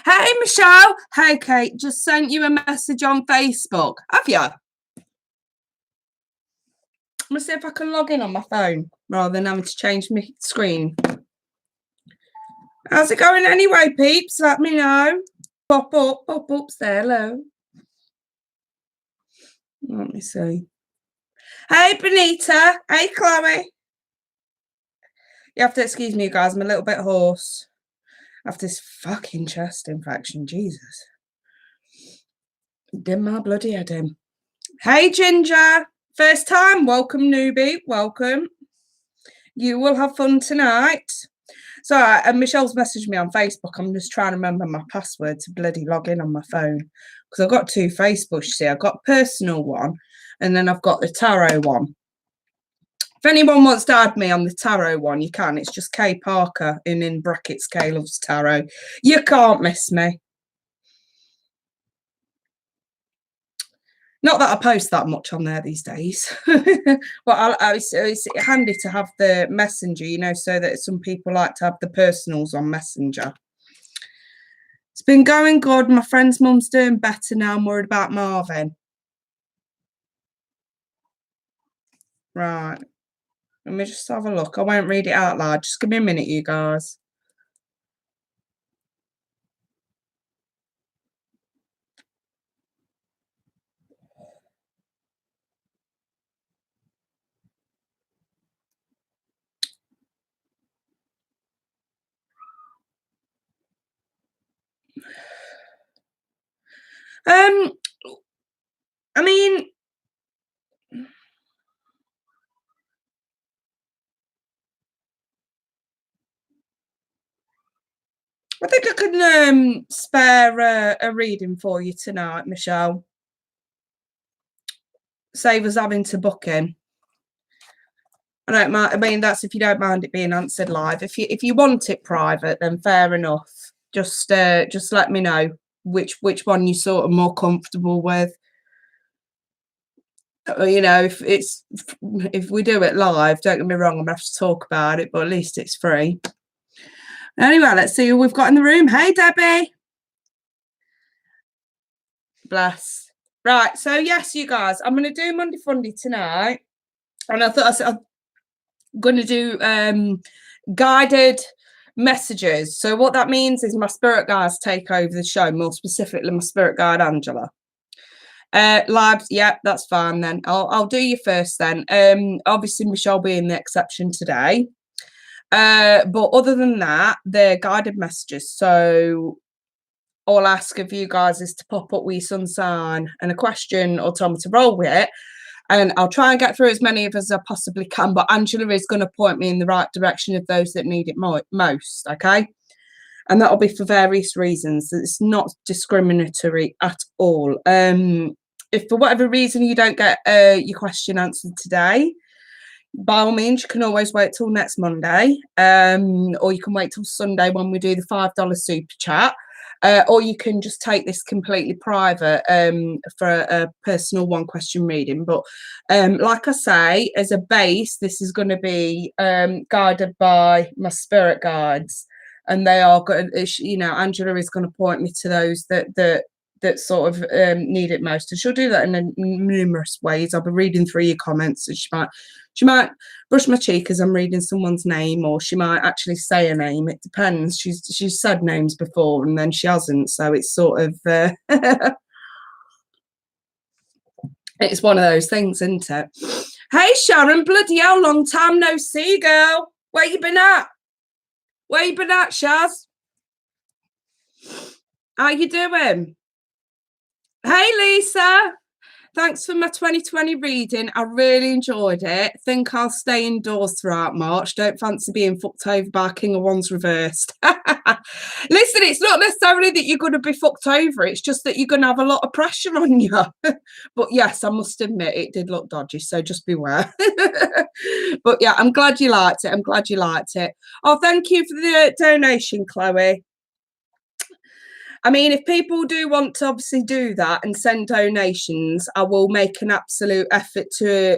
Hey, Michelle. Hey, Kate. Just sent you a message on Facebook. Have you? I'm going to see if I can log in on my phone rather than having to change my screen. How's it going anyway, peeps? Let me know. Pop up, say hello. Let me see. Hey, Benita. Hey, Chloe. You have to excuse me, guys. I'm a little bit hoarse after this fucking chest infection. Jesus. Dim my bloody head in. Hey, Ginger. First time. Welcome, newbie. Welcome. You will have fun tonight. So, and Michelle's messaged me on Facebook. I'm just trying to remember my password to bloody log in on my phone because I've got two Facebooks. See, I've got personal one and then I've got the tarot one. If anyone wants to add me on the tarot one, you can. It's just Kay Parker and in brackets Kay loves tarot. You can't miss me. Not that I post that much on there these days. But it's handy to have the messenger, you know, so that some people like to have the personals on messenger. It's been going good. My friend's mum's doing better now. I'm worried about Marvin. Right. Let me just have a look. I won't read it out loud. Just give me a minute, you guys. I mean, I think I can spare a reading for you tonight, Michelle. Save us having to book in. I don't mind. I mean, that's if you don't mind it being answered live. If you want it private, then fair enough. Just let me know which one you're sort of more comfortable with. You know, if we do it live, don't get me wrong, I'm gonna have to talk about it, but at least it's free. Anyway, let's see who we've got in the room. Hey, Debbie. Bless. Right, so yes, you guys, I'm going to do Monday Funday tonight. And I thought I'm going to do guided messages. So what that means is my spirit guides take over the show, more specifically my spirit guide, Angela. Labs, yeah, that's fine then. I'll do you first then. Obviously, Michelle being the exception today. But other than that, they're guided messages. So all I'll ask of you guys is to pop up with your sun sign and a question or tell me to roll with it. And I'll try and get through as many of us as I possibly can. But Angela is going to point me in the right direction of those that need it most. Okay. And that'll be for various reasons. It's not discriminatory at all. If for whatever reason you don't get your question answered today, by all means, you can always wait till next Monday, or you can wait till Sunday when we do the $5 super chat, or you can just take this completely private for a personal one question reading. But like I say, as a base, this is going to be guided by my spirit guides, and they are going. You know, Angela is going to point me to those that sort of need it most, and she'll do that in numerous ways. I'll be reading through your comments, and she might brush my cheek as I'm reading someone's name, or she might actually say a name. It depends. She's said names before and then she hasn't, so it's sort of it's one of those things, isn't it? Hey Sharon, bloody hell, long time no see, girl. Where you been at? Where you been at, Shaz? How you doing? Hey Lisa, thanks for my 2020 reading. I really enjoyed it. Think I'll stay indoors throughout March. Don't fancy being fucked over by King of Wands reversed. Listen, it's not necessarily that you're going to be fucked over. It's just that you're going to have a lot of pressure on you. But yes, I must admit it did look dodgy, so just beware. But yeah, I'm glad you liked it. I'm glad you liked it. Oh, thank you for the donation, Chloe. I mean, if people do want to obviously do that and send donations, I will make an absolute effort to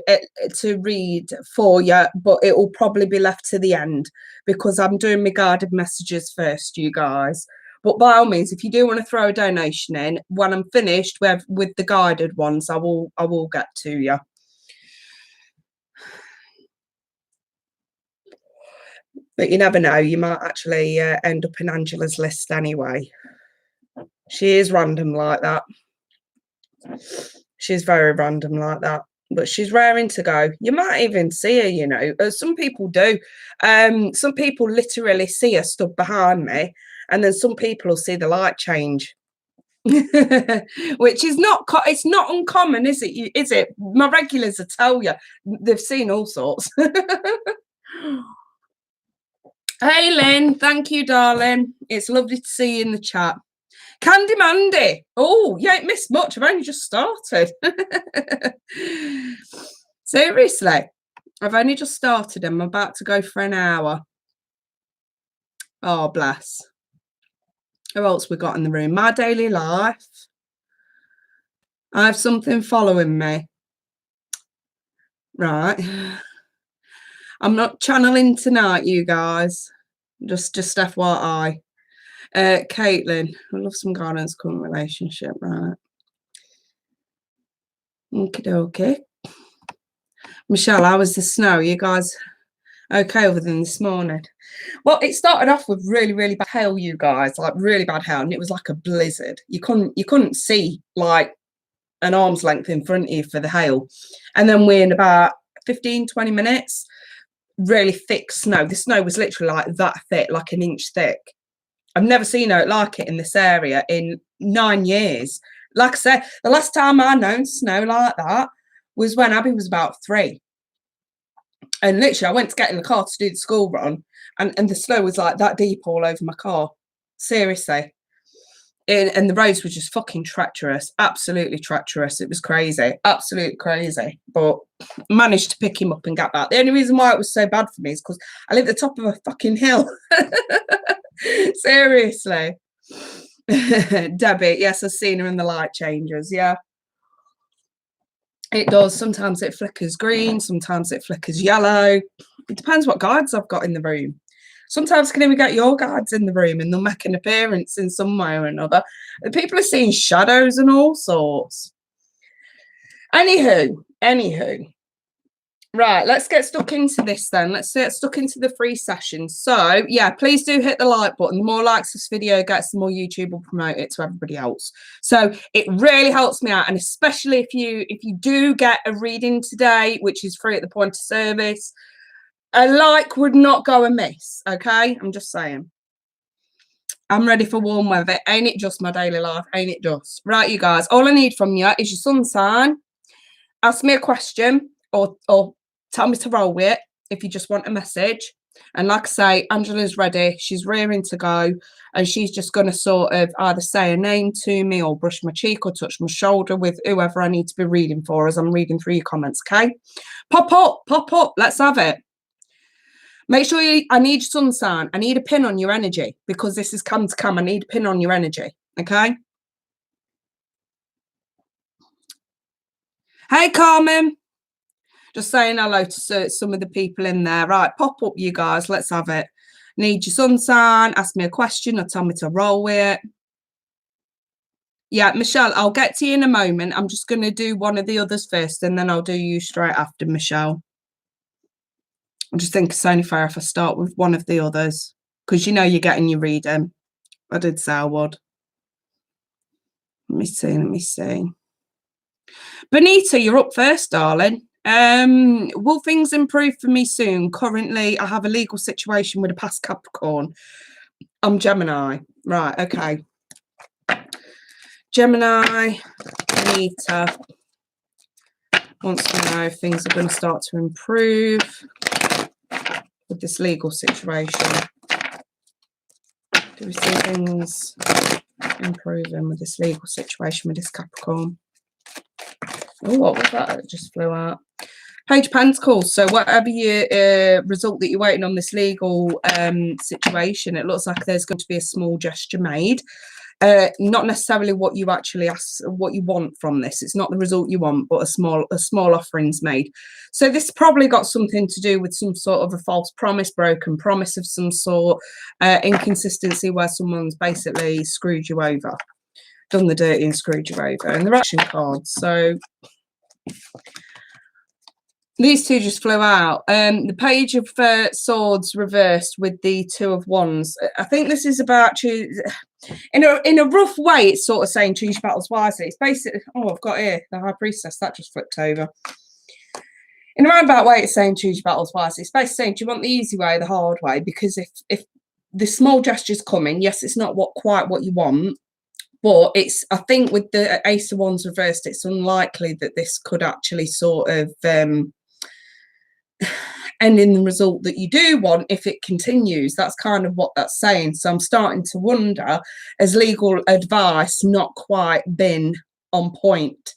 read for you, but it will probably be left to the end because I'm doing my guided messages first, you guys. But by all means, if you do want to throw a donation in, when I'm finished with the guided ones, I will get to you. But you never know, you might actually end up in Angela's list anyway. She is random like that. She's very random like that. But she's raring to go. You might even see her, you know. Some people do. Some people literally see her stood behind me, and then some people will see the light change. Which is not, it's not uncommon, is it? Is it? My regulars will tell you. They've seen all sorts. Hey, Lynn. Thank you, darling. It's lovely to see you in the chat. Candy Mandy. Oh, you ain't missed much. I've only just started. Seriously, I've only just started. I'm about to go for an hour. Oh, bless. Who else we got in the room? My Daily Life. I have something following me. Right. I'm not channeling tonight, you guys. Just FYI. Caitlin, I love some guidance, current relationship, right? Okie dokie. Michelle, how was the snow? You guys okay other than this morning? Well, it started off with really, really bad hail, you guys, like really bad hail, and it was like a blizzard. You couldn't see like an arm's length in front of you for the hail. And then we're in about 15-20 minutes, really thick snow. The snow was literally like that thick, like an inch thick. I've never seen it like it in this area in 9 years. Like I said, the last time I known snow like that was when Abby was about 3. And literally, I went to get in the car to do the school run, and the snow was like that deep all over my car. Seriously. And the roads were just fucking treacherous. Absolutely treacherous. It was crazy. Absolutely crazy. But managed to pick him up and get back. The only reason why it was so bad for me is because I live at the top of a fucking hill. Seriously. Debbie, yes, I've seen her in the light changes. Yeah. It does. Sometimes it flickers green. Sometimes it flickers yellow. It depends what guides I've got in the room. Sometimes I can even get your guides in the room and they'll make an appearance in some way or another. People are seeing shadows and all sorts. Anywho. Right, let's get stuck into this then. Let's get stuck into the free session. So, yeah, please do hit the like button. The more likes this video gets, the more YouTube will promote it to everybody else. So it really helps me out. And especially if you do get a reading today, which is free at the point of service, a like would not go amiss, okay? I'm just saying. I'm ready for warm weather. Ain't it just my daily life? Ain't it just? Right, you guys, all I need from you is your sun sign. Ask me a question or tell me to roll with it if you just want a message. And like I say, Angela's ready. She's rearing to go. And she's just going to sort of either say a name to me or brush my cheek or touch my shoulder with whoever I need to be reading for as I'm reading through your comments, okay? Pop up. Let's have it. Make sure I need your sun sign. I need a pin on your energy because this is come to come. I need a pin on your energy, okay? Hey, Carmen. Just saying hello to some of the people in there. Right, pop up, you guys. Let's have it. Need your sun sign. Ask me a question or tell me to roll with it. Yeah, Michelle, I'll get to you in a moment. I'm just going to do one of the others first and then I'll do you straight after, Michelle. I just think it's only fair if I start with one of the others because you know you're getting your reading. I did say I would. Let me see. Benita, you're up first, darling. Will things improve for me soon? Currently, I have a legal situation with a past Capricorn. I'm Gemini. Right, okay. Gemini, Benita wants to know if things are going to start to improve with this legal situation. Do we see things improving with this legal situation with this Capricorn? Oh, what was that? It just flew out. Page of Pentacles. So whatever your result that you're waiting on this legal situation, it looks like there's going to be a small gesture made. not necessarily what you actually ask, what you want from this. It's not the result you want, but a small offering's made. So this probably got something to do with some sort of a false promise, broken promise of some sort, inconsistency where someone's basically screwed you over, done the dirty and screwed you over. And the action cards. So these two just flew out. The Page of Swords reversed with the Two of Wands. I think this is about choose. In a rough way, it's sort of saying choose your battles wisely. It's basically, oh, I've got here the High Priestess that just flipped over. In a roundabout way, it's saying choose your battles wisely. It's basically saying, do you want the easy way or the hard way? Because if the small gestures come in, yes, it's not quite what you want, but it's, I think with the Ace of Wands reversed, it's unlikely that this could actually sort of end in the result that you do want if it continues. That's kind of what that's saying. So I'm starting to wonder, has legal advice not quite been on point?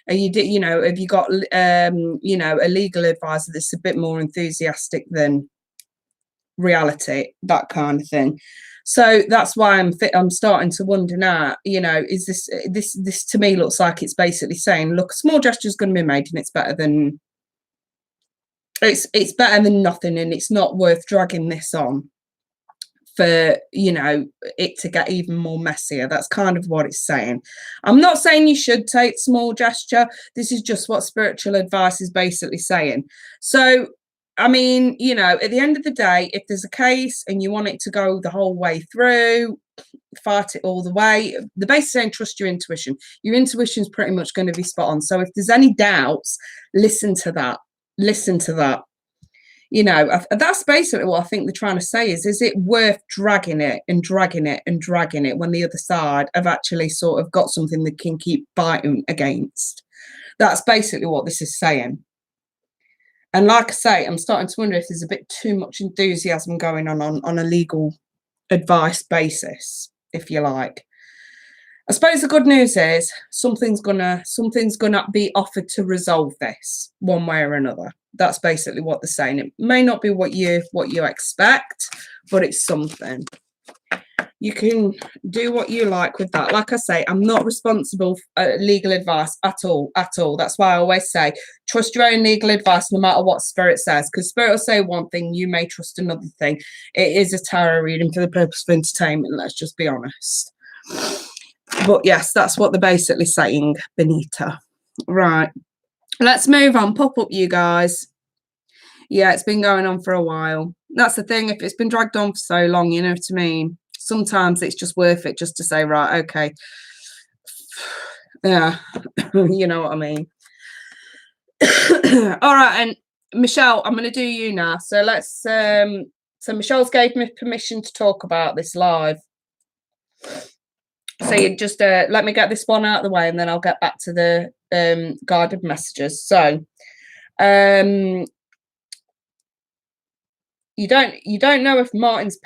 Are you know, have you got you know, a legal advisor that's a bit more enthusiastic than reality, that kind of thing? So that's why I'm starting to wonder now, you know, is this to me looks like it's basically saying, look, a small gesture is going to be made and it's better than nothing, and it's not worth dragging this on for, you know, it to get even more messier. That's kind of what it's saying. I'm not saying you should take small gesture. This is just what spiritual advice is basically saying. So I mean, you know, at the end of the day, if there's a case and you want it to go the whole way through, fight it all the way. The basic saying, trust your intuition. Your intuition is pretty much going to be spot on. So if there's any doubts, listen to that. Listen to that. You know, that's basically what I think they're trying to say is it worth dragging it and dragging it and dragging it when the other side have actually sort of got something they can keep biting against? That's basically what this is saying. And like I say, I'm starting to wonder if there's a bit too much enthusiasm going on a legal advice basis, if you like. I suppose the good news is something's gonna be offered to resolve this one way or another. That's basically what they're saying. It may not be what you expect, but it's something. You can do what you like with that. Like I say, I'm not responsible for legal advice at all. That's why I always say, trust your own legal advice no matter what Spirit says, because Spirit will say one thing, you may trust another thing. It is a tarot reading for the purpose of entertainment, let's just be honest. But yes, that's what they're basically saying, Benita. Right, let's move on. Pop up, you guys. Yeah, it's been going on for a while. That's the thing, if it's been dragged on for so long, you know what I mean? Sometimes it's just worth it just to say, right, okay. Yeah, you know what I mean. All right, and Michelle, I'm going to do you now. So let's, so Michelle's gave me permission to talk about this live. So you just let me get this one out of the way and then I'll get back to the guided messages. So you don't know if Marvin's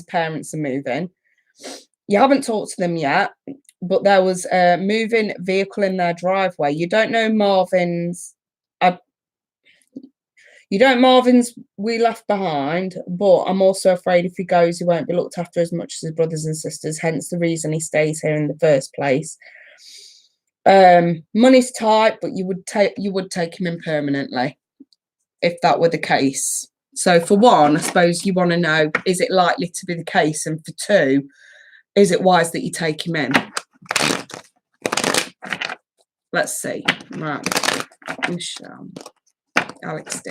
parents are moving. You haven't talked to them yet, but there was a moving vehicle in their driveway. You don't know Marvin's. You don't Marvin's we left behind, but I'm also afraid if he goes, he won't be looked after as much as his brothers and sisters, hence the reason he stays here in the first place. Money's tight, but you would take him in permanently if that were the case. So for one, I suppose you want to know, is it likely to be the case? And for two, is it wise that you take him in? Let's see. Right. Michelle. Alex D.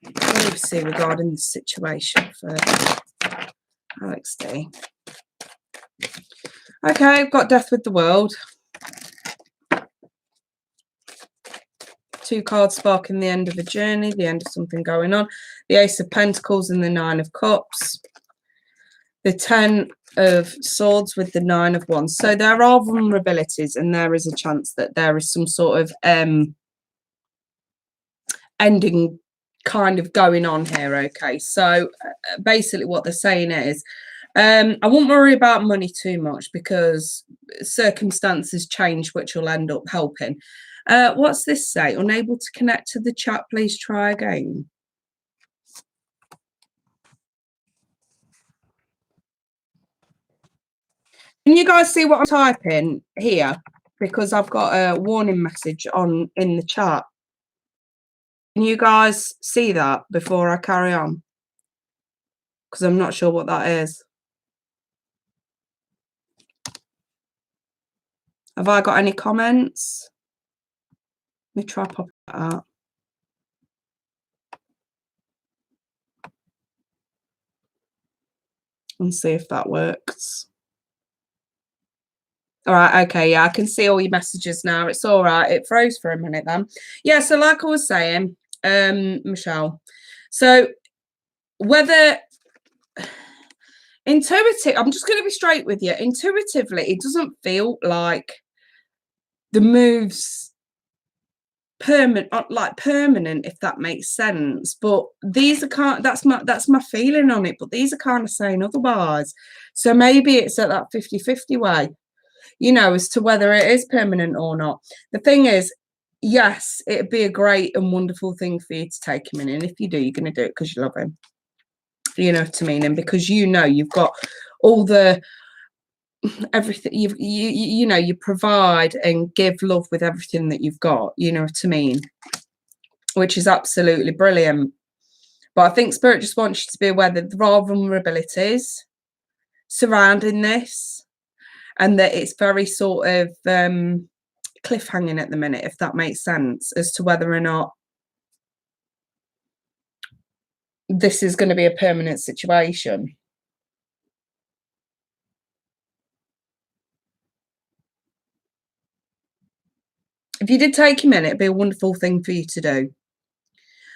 What do we see regarding the situation for Alex D? Okay, I've got Death with the World. Two cards sparking the end of a journey, the end of something going on. The Ace of Pentacles and the Nine of Cups. The Ten of Swords with the Nine of Wands. So there are vulnerabilities and there is a chance that there is some sort of ending kind of going on here. Okay, so basically what they're saying is I won't worry about money too much because circumstances change, which will end up helping. What's this say? Unable to connect to the chat, please try again. Can you guys see what I'm typing here? Because I've got a warning message on in the chat. Can you guys see that before I carry on? Because I'm not sure what that is. Have I got any comments? Let me try popping that out. And see if that works. All right, okay, yeah, I can see all your messages now. It's all right. It froze for a minute then. Yeah, so like I was saying, Michelle, so whether intuitive, I'm just going to be straight with you. Intuitively, it doesn't feel like the moves permanent, if that makes sense. But these are kind. That's my feeling on it. But these are kind of saying otherwise. So maybe it's at that 50-50 way, you know, as to whether it is permanent or not. The thing is, yes, it'd be a great and wonderful thing for you to take him in, and if you do, you're going to do it because you love him. You know what I mean? And because you know you've got all the everything you know, you provide and give love with everything that you've got, you know what I mean, which is absolutely brilliant. But I think Spirit just wants you to be aware that there are vulnerabilities surrounding this, and that it's very sort of cliffhanging at the minute, if that makes sense, as to whether or not this is going to be a permanent situation. If you did take him in, it'd be a wonderful thing for you to do.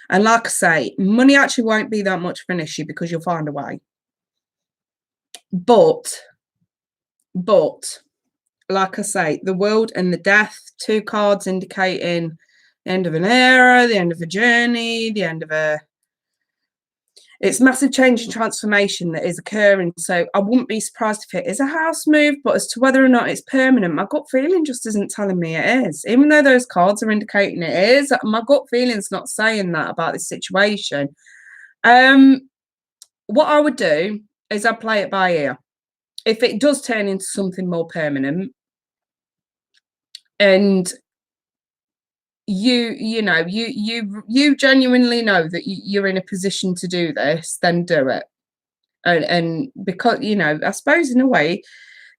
And like I say, money actually won't be that much of an issue because you'll find a way. But, like I say, the world and the death, 2 cards indicating the end of an era, the end of a journey, the end of a... It's massive change and transformation that is occurring. So I wouldn't be surprised if it is a house move, but as to whether or not it's permanent, my gut feeling just isn't telling me it is. Even though those cards are indicating it is, my gut feeling's not saying that about this situation. What I would do is I'd play it by ear. If it does turn into something more permanent, and you know, you genuinely know that you're in a position to do this, then do it. And because, you know, I suppose in a way,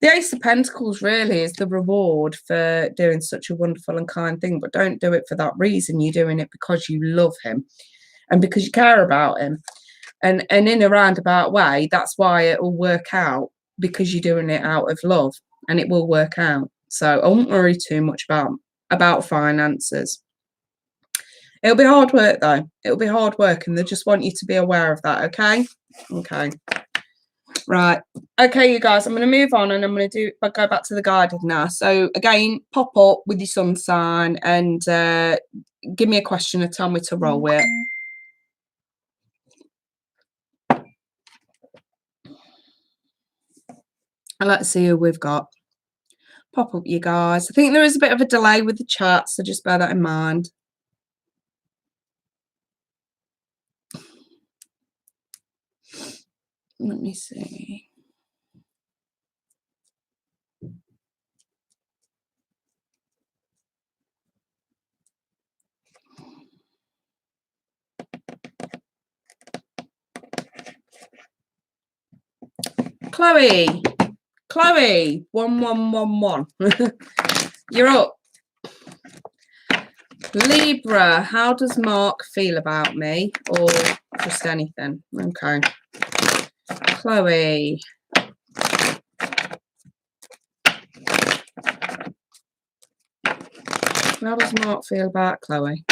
the Ace of Pentacles really is the reward for doing such a wonderful and kind thing, but don't do it for that reason. You're doing it because you love him and because you care about him. And in a roundabout way, that's why it will work out, because you're doing it out of love, and it will work out. So I won't worry too much about finances. It'll be hard work though. It'll be hard work, and they just want you to be aware of that, okay? Okay. Right. Okay, you guys, I'm going to move on, and I'm going to go back to the guided now. So again, pop up with your sun sign and give me a question and tell me to roll with. And let's see who we've got. Pop up, you guys. I think there is a bit of a delay with the chat, so just bear that in mind. Let me see. Chloe, 1111. You're up. Libra, how does Mark feel about me, or just anything? Okay. Chloe. How does Mark feel about Chloe?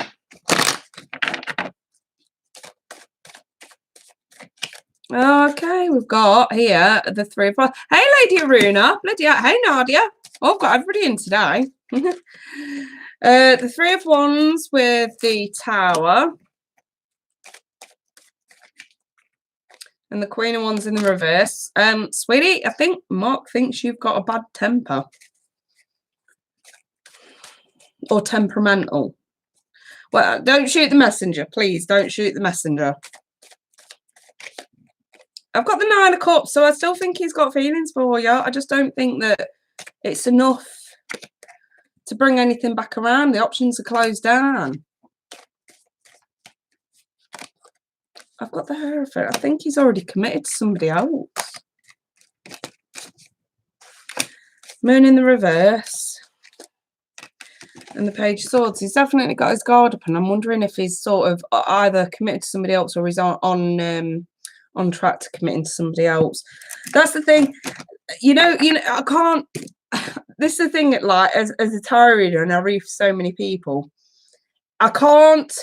Okay, we've got here the 3 of Wands. Hey, Lady Aruna. Hey, Nadia. Oh, I've got everybody in today. The 3 of Wands with the Tower. And the Queen of Wands in the reverse. Sweetie, I think Mark thinks you've got a bad temper. Or temperamental. Well, don't shoot the messenger, please. Don't shoot the messenger. I've got the 9 of Cups, so I still think he's got feelings for you. I just don't think that it's enough to bring anything back around. The options are closed down. I've got the Hierophant. I think he's already committed to somebody else. Moon in the reverse. And the Page of Swords. He's definitely got his guard up, and I'm wondering if he's sort of either committed to somebody else or he's on track to committing to somebody else. That's the thing. You know, I can't. This is the thing. Like as a tarot reader, and I read for so many people, I can't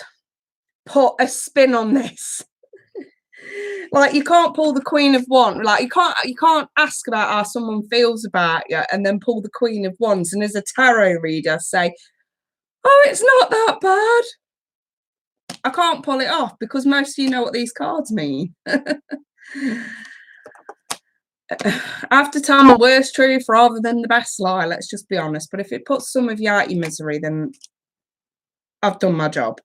put a spin on this. Like you can't pull the Queen of Wands. Like you can't ask about how someone feels about you and then pull the Queen of Wands. And as a tarot reader, say, "Oh, it's not that bad." I can't pull it off because most of you know what these cards mean. After time, the worst truth rather than the best lie. Let's just be honest. But if it puts some of you out your misery, then I've done my job.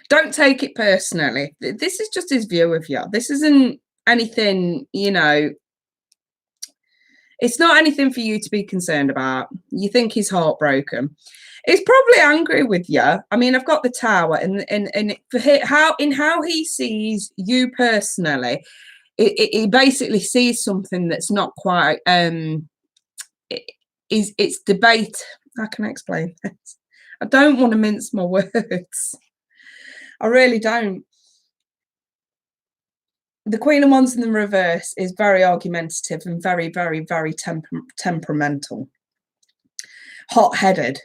Don't take it personally. This is just his view of you. This isn't anything, you know, it's not anything for you to be concerned about. You think he's heartbroken. He's probably angry with you. I mean, I've got the Tower, and for how he sees you personally, he basically sees something that's not quite. It's debate. How can I explain this? I don't want to mince my words. I really don't. The Queen of Wands in the reverse is very argumentative and very, very, very temperamental, hot-headed,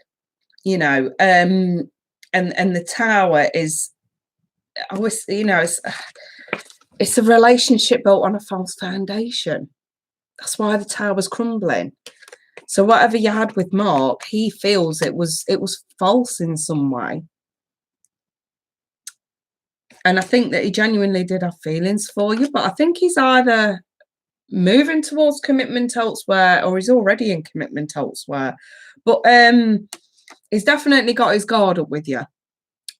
you know. And the Tower is, I wish, you know, it's a relationship built on a false foundation. That's why the Tower's crumbling. So whatever you had with Mark, he feels it was false in some way. And I think that he genuinely did have feelings for you, but I think he's either moving towards commitment elsewhere or he's already in commitment elsewhere. But he's definitely got his guard up with you.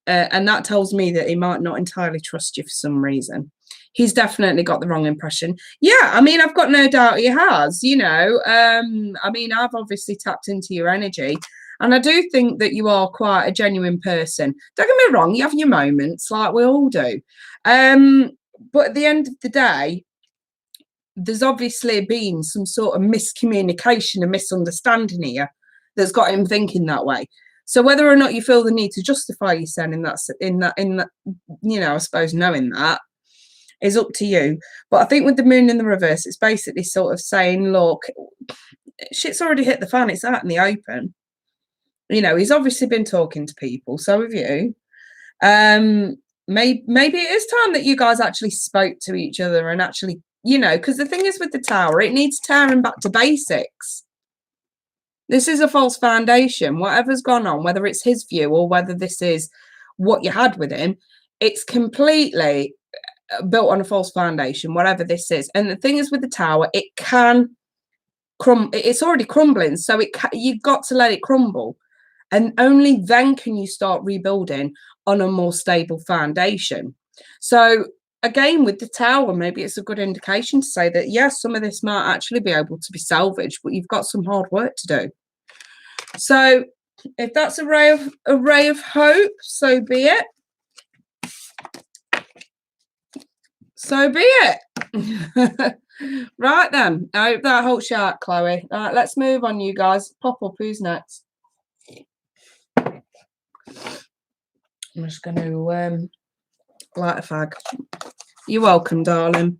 And that tells me that he might not entirely trust you for some reason. He's definitely got the wrong impression. Yeah, I mean, I've got no doubt he has, you know. I mean, I've obviously tapped into your energy. And I do think that you are quite a genuine person. Don't get me wrong, you have your moments, like we all do. But at the end of the day, there's obviously been some sort of miscommunication and misunderstanding here that's got him thinking that way. So whether or not you feel the need to justify yourself in that, you know, I suppose knowing that is up to you. But I think with the Moon in the reverse, it's basically sort of saying, look, shit's already hit the fan. It's out in the open. You know, he's obviously been talking to people. So have you. Maybe it is time that you guys actually spoke to each other and actually, you know, because the thing is with the Tower, it needs tearing back to basics. This is a false foundation. Whatever's gone on, whether it's his view or whether this is what you had with him, it's completely built on a false foundation, whatever this is. And the thing is with the Tower, it can it's already crumbling. So you've got to let it crumble. And only then can you start rebuilding on a more stable foundation. So again, with the Tower, maybe it's a good indication to say that, yes, some of this might actually be able to be salvaged, but you've got some hard work to do. So if that's a ray of hope, so be it. So be it. Right then. I hope that helps you out, Chloe. All right, let's move on, you guys. Pop up. Who's next? I'm just going to light a fag. You're welcome, darling.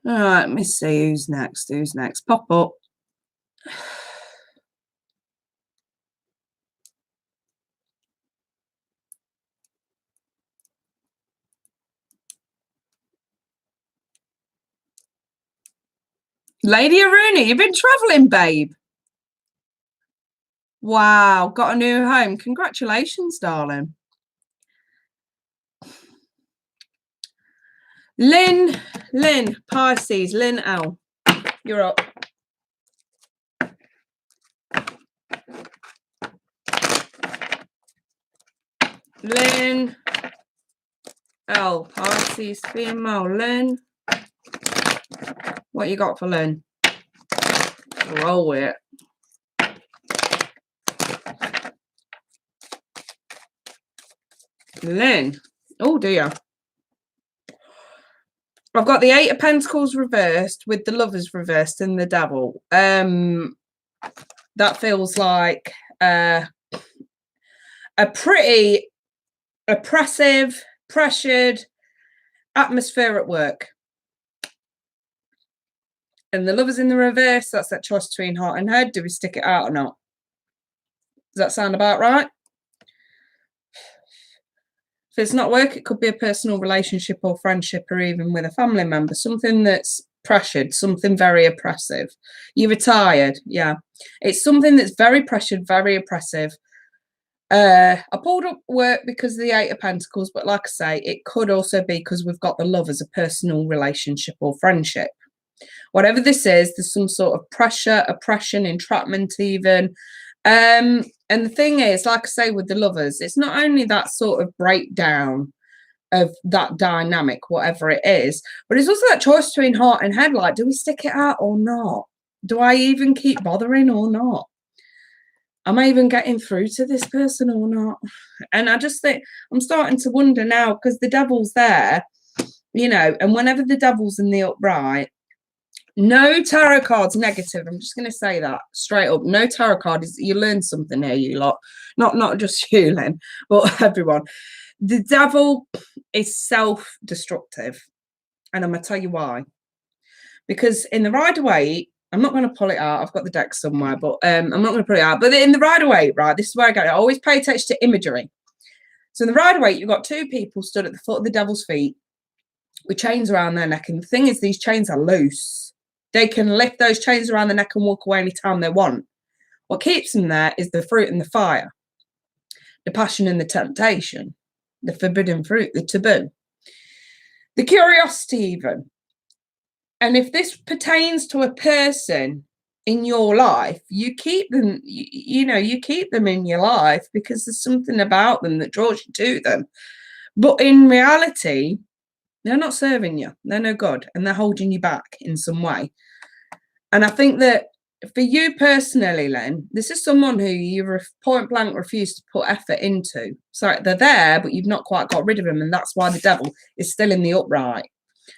All right, let me see who's next. Who's next? Pop up. Lady Aruna, you've been traveling, babe. Wow, got a new home. Congratulations, darling. Lynn, Pisces, Lynn L. You're up. Lynn. L, Pisces, female. Lynn. What you got for Lynn? Roll with it. Lynn. Oh dear. I've got the Eight of Pentacles reversed with the Lovers reversed and the Devil. That feels like a pretty oppressive, pressured atmosphere at work. And the Lovers in the reverse, that's that choice between heart and head. Do we stick it out or not? Does that sound about right? If it's not work, it could be a personal relationship or friendship or even with a family member. Something that's pressured, something very oppressive. You're retired, yeah. It's something that's very pressured, very oppressive. I pulled up work because of the Eight of Pentacles, but like I say, it could also be because we've got the Love as a personal relationship or friendship. Whatever this is, there's some sort of pressure, oppression, entrapment even. And the thing is, like I say, with the Lovers, it's not only that sort of breakdown of that dynamic, whatever it is, but it's also that choice between heart and head. Like, do we stick it out or not? Do I even keep bothering or not? Am I even getting through to this person or not? And I just think I'm starting to wonder now because the Devil's there, you know, and whenever the Devil's in the upright, no tarot cards negative. I'm just going to say that straight up. No tarot card is, you learn something here, you lot. Not just you, Lynn, but everyone. The Devil is self-destructive. And I'm going to tell you why. Because in the Rider-Waite, I'm not going to pull it out. I've got the deck somewhere, but I'm not going to pull it out. But in the Rider-Waite, right, this is where I get it. I always pay attention to imagery. So in the Rider-Waite, you've got two people stood at the foot of the Devil's feet with chains around their neck. And the thing is, these chains are loose. They can lift those chains around the neck and walk away anytime they want. What keeps them there is the fruit and the fire, the passion and the temptation, the forbidden fruit, the taboo, the curiosity even. And if this pertains to a person in your life, you keep them, you keep them in your life because there's something about them that draws you to them. But in reality, they're not serving you. They're no good. And they're holding you back in some way. And I think that for you personally, Len, this is someone who you point blank refuse to put effort into. So they're there, but you've not quite got rid of them. And that's why the Devil is still in the upright.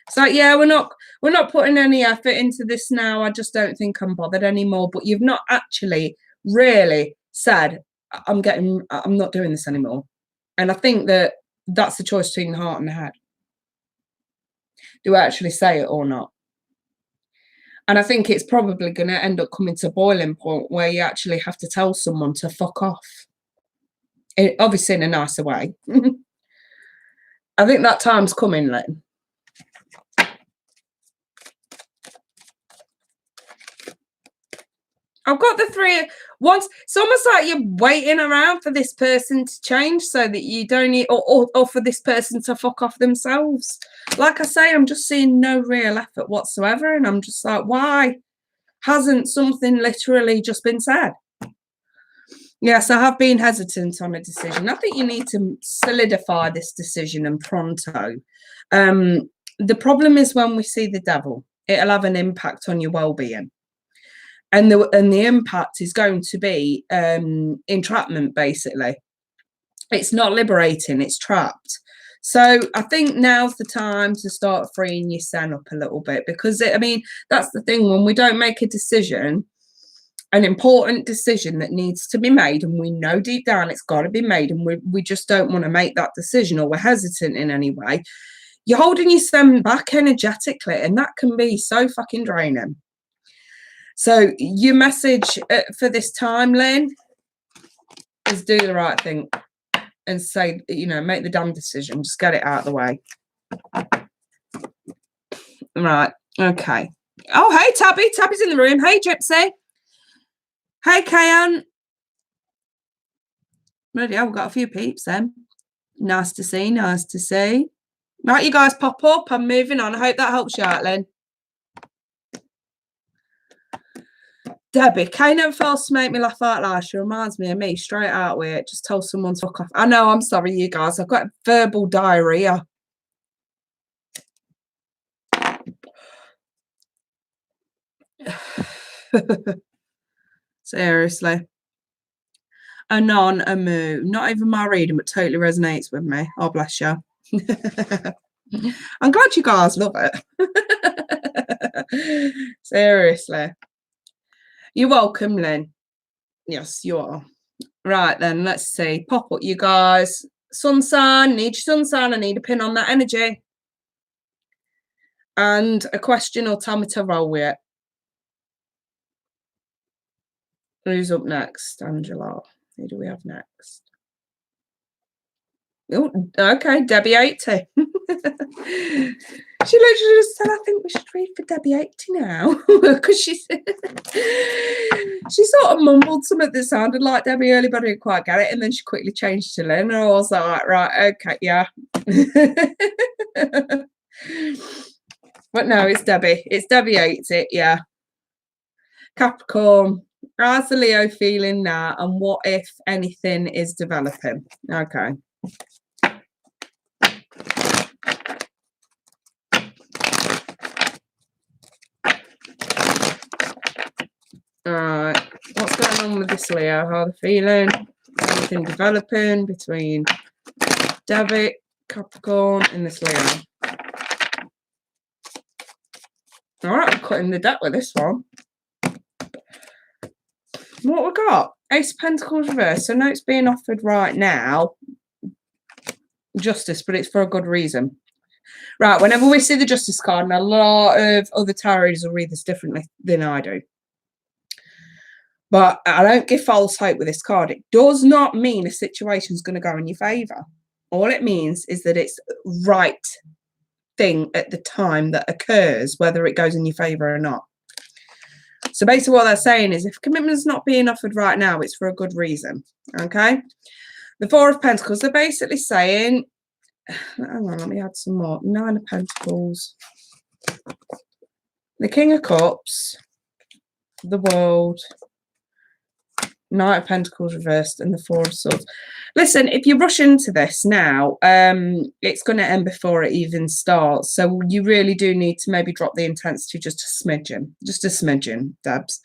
So yeah, we're not putting any effort into this now. I just don't think I'm bothered anymore. But you've not actually really said, I'm not doing this anymore. And I think that that's the choice between the heart and the head. Do I actually say it or not? And I think it's probably going to end up coming to a boiling point where you actually have to tell someone to fuck off. Obviously in a nicer way. I think that time's coming, Len. I've got the three. Once it's almost like you're waiting around for this person to change so that you don't need, or for this person to fuck off themselves. Like I say, I'm just seeing no real effort whatsoever, and I'm just like, why hasn't something literally just been said? Yes, I have been hesitant on a decision. I think you need to solidify this decision and pronto. The problem is when we see the Devil, it'll have an impact on your well-being. And the impact is going to be entrapment, basically. It's not liberating, it's trapped. So I think now's the time to start freeing your sen up a little bit, because that's the thing. When we don't make a decision, an important decision that needs to be made, and we know deep down it's got to be made, and we just don't want to make that decision, or we're hesitant in any way, you're holding your sen back energetically, and that can be so fucking draining. So your message for this time, Lynn, is do the right thing and say, make the damn decision. Just get it out of the way. Right. Okay. Oh, hey, Tabby. Tabby's in the room. Hey, Gypsy. Hey, Kayan. Bloody hell, we've got a few peeps then. Nice to see. Nice to see. Right, you guys pop up. I'm moving on. I hope that helps you out, Lynn. Debbie, Kay never fails to make me laugh out loud. She reminds me of me straight out with it. Just told someone to fuck off. I know, I'm sorry, you guys. I've got verbal diarrhea. Seriously. A non, a moo. Not even my reading, but totally resonates with me. Oh, bless you. I'm glad you guys love it. Seriously. You're welcome, Lynn. Yes, you are. Right, then, let's see. Pop up, you guys. Sun sign. Need your sun sign. I need a pin on that energy. And a question or tell me to roll with it. Who's up next? Angela. Who do we have next? Oh, okay, Debbie 80. She literally just said, I think we should read for Debbie 80 now. Because she sort of mumbled something that sounded like Debbie earlier, but I didn't quite get it. And then she quickly changed to Lynn. And I was like, right, okay, yeah. But no, it's Debbie. It's Debbie 80, yeah. Capricorn. How's the Leo feeling now? And what if anything is developing? Okay. All right. What's going on with this Leo? How are they feeling? Anything developing between Debbie, Capricorn, and this Leo? All right, I'm cutting the deck with this one. What we got? Ace of Pentacles reverse. So no, it's being offered right now. Justice, but it's for a good reason. Right, whenever we see the Justice card, and a lot of other tarots will read this differently than I do. But I don't give false hope with this card. It does not mean a situation is going to go in your favour. All it means is that it's right thing at the time that occurs, whether it goes in your favour or not. So basically what they're saying is if commitment's not being offered right now, it's for a good reason. Okay? The Four of Pentacles, they're basically saying, hang on, let me add some more. Nine of Pentacles. The King of Cups. The World. Knight of Pentacles reversed and the Four of Swords. Listen, if you rush into this now, it's going to end before it even starts. So you really do need to maybe drop the intensity just a smidgen. Just a smidgen, Debs.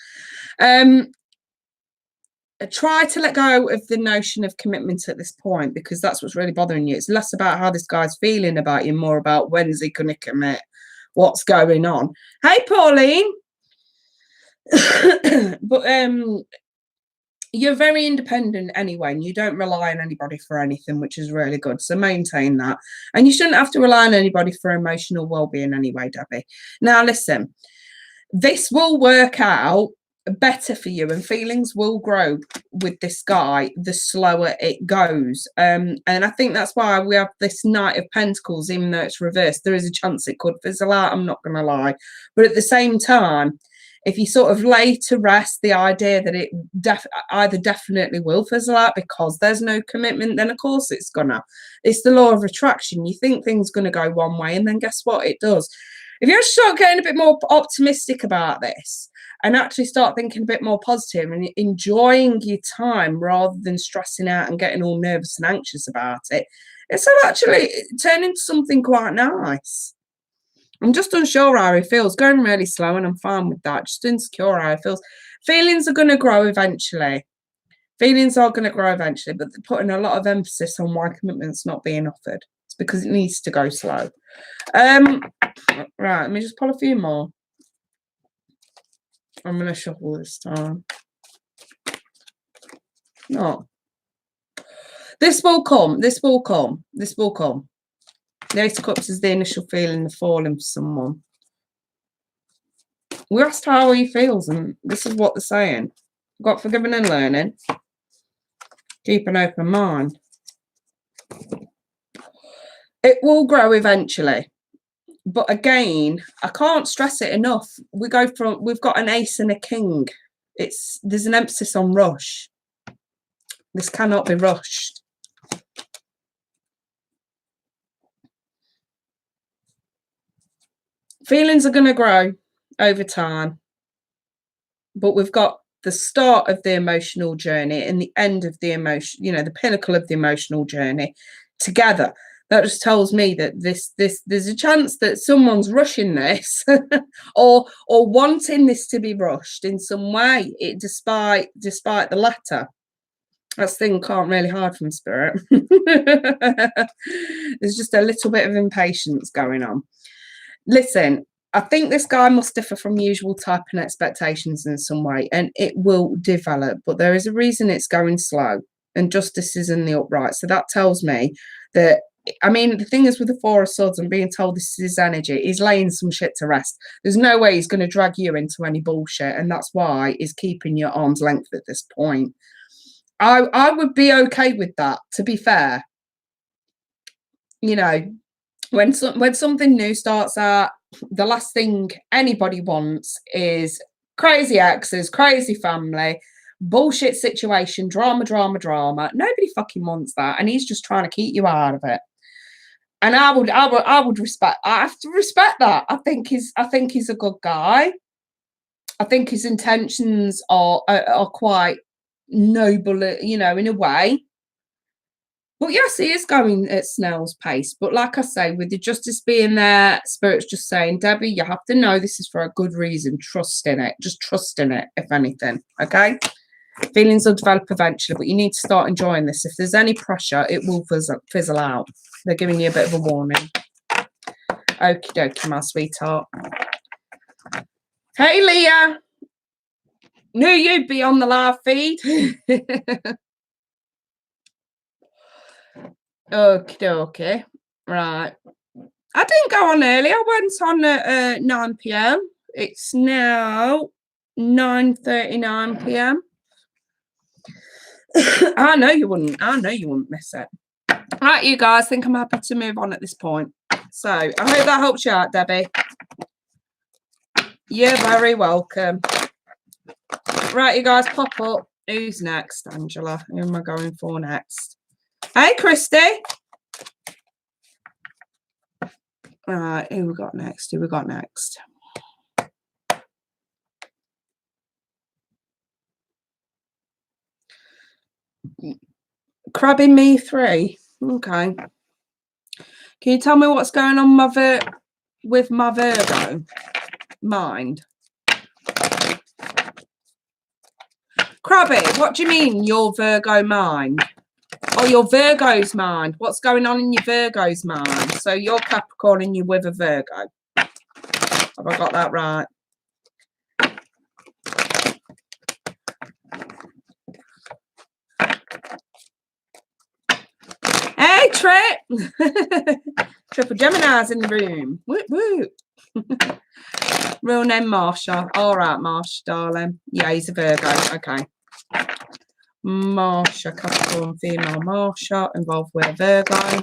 Try to let go of the notion of commitment at this point because that's what's really bothering you. It's less about how this guy's feeling about you, more about when's he going to commit, what's going on. Hey, Pauline. But you're very independent anyway, and you don't rely on anybody for anything, which is really good. So maintain that. And you shouldn't have to rely on anybody for emotional well-being anyway, Debbie. Now, listen, this will work out better for you and feelings will grow with this guy the slower it goes. And I think that's why we have this Knight of Pentacles, even though it's reversed. There is a chance it could fizzle out, I'm not going to lie. But at the same time, if you sort of lay to rest the idea that it either definitely will fizzle out because there's no commitment, then of course it's gonna. It's the law of attraction. You think things are going to go one way and then guess what? It does. If you start getting a bit more optimistic about this and actually start thinking a bit more positive and enjoying your time rather than stressing out and getting all nervous and anxious about it, it's actually turn into something quite nice. I'm just unsure how he feels. Going really slow and I'm fine with that. Just insecure how he feels. Feelings are going to grow eventually. Feelings are going to grow eventually, but they're putting a lot of emphasis on why commitment's not being offered. It's because it needs to go slow. Right, let me just pull a few more. I'm going to shuffle this time. No. This will come. This will come. This will come. The Ace of Cups is the initial feeling of falling for someone. We asked how he feels, and this is what they're saying. Got forgiving and learning. Keep an open mind. It will grow eventually. But again, I can't stress it enough. We've got an ace and a king. There's an emphasis on rush. This cannot be rushed. Feelings are going to grow over time, but we've got the start of the emotional journey and the end of the emotion, the pinnacle of the emotional journey together. That just tells me that there's a chance that someone's rushing this or wanting this to be rushed in some way, despite the latter. That's the thing, can't really hide from spirit. There's just a little bit of impatience going on. Listen, I think this guy must differ from usual type and expectations in some way, and it will develop, but there is a reason it's going slow, and justice is in the upright. So that tells me that, I mean, the thing is with the Four of Swords and being told this is his energy, he's laying some shit to rest. There's no way he's going to drag you into any bullshit, and that's why he's keeping you at arm's length at this point. I would be okay with that, to be fair. When something new starts out, the last thing anybody wants is crazy exes, crazy family, bullshit situation, drama. Nobody fucking wants that, and he's just trying to keep you out of it. And I would respect. I have to respect that. I think he's a good guy. I think his intentions are quite noble, in a way. But yes, he is going at snail's pace. But like I say, with the justice being there, Spirit's just saying, Debbie, you have to know this is for a good reason. Trust in it. Just trust in it, if anything. Okay? Feelings will develop eventually, but you need to start enjoying this. If there's any pressure, it will fizzle out. They're giving you a bit of a warning. Okie dokie, my sweetheart. Hey, Leah. Knew you'd be on the live feed. Okie dokie. Right. I didn't go on early. I went on at 9 p.m. It's now 9:39 p.m. I know you wouldn't miss it. Right, you guys, think I'm happy to move on at this point. So I hope that helps you out, Debbie. You're very welcome. Right, you guys, pop up. Who's next, Angela? Who am I going for next? Hey, Christy. Right, who we got next? Crabbing me 3. Okay. Can you tell me what's going on with my Virgo mind? Crabby, what do you mean your Virgo mind? Oh, your Virgo's mind. What's going on in your Virgo's mind? So you're Capricorn and you're with a Virgo. Have I got that right? Hey, Trip. Triple Gemini's in the room. Whoop, whoop. Real name Marsha. All right, Marsha, darling. Yeah, he's a Virgo. Okay. Marsha, Capricorn, female Marsha, involved with a Virgo.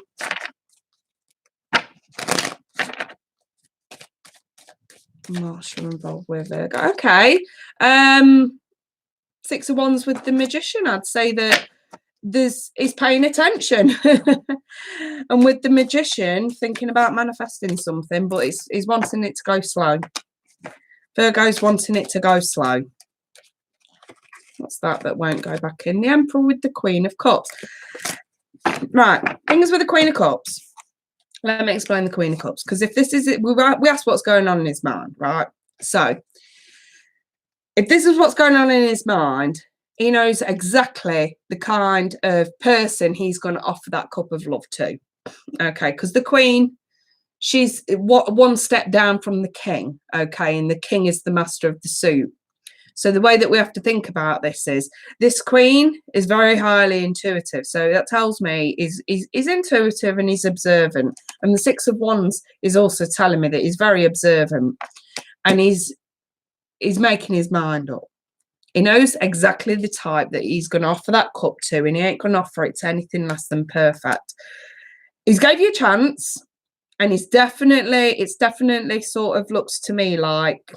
Marsha involved with Virgo. Okay. 6 of Wands with the Magician. I'd say that he's paying attention. And with the Magician, thinking about manifesting something, but he's wanting it to go slow. Virgo's wanting it to go slow. What's that won't go back in? The Emperor with the Queen of Cups. Right, things with the Queen of Cups. Let me explain the Queen of Cups, because if this is it, we asked what's going on in his mind, right? So, if this is what's going on in his mind, he knows exactly the kind of person he's going to offer that cup of love to. Okay, because the Queen, she's one step down from the King. Okay, and the King is the master of the suit. So the way that we have to think about this is, this Queen is very highly intuitive. So that tells me he's intuitive and he's observant. And the 6 of Wands is also telling me that he's very observant and he's making his mind up. He knows exactly the type that he's going to offer that cup to, and he ain't going to offer it to anything less than perfect. He's gave you a chance, and it's definitely sort of looks to me like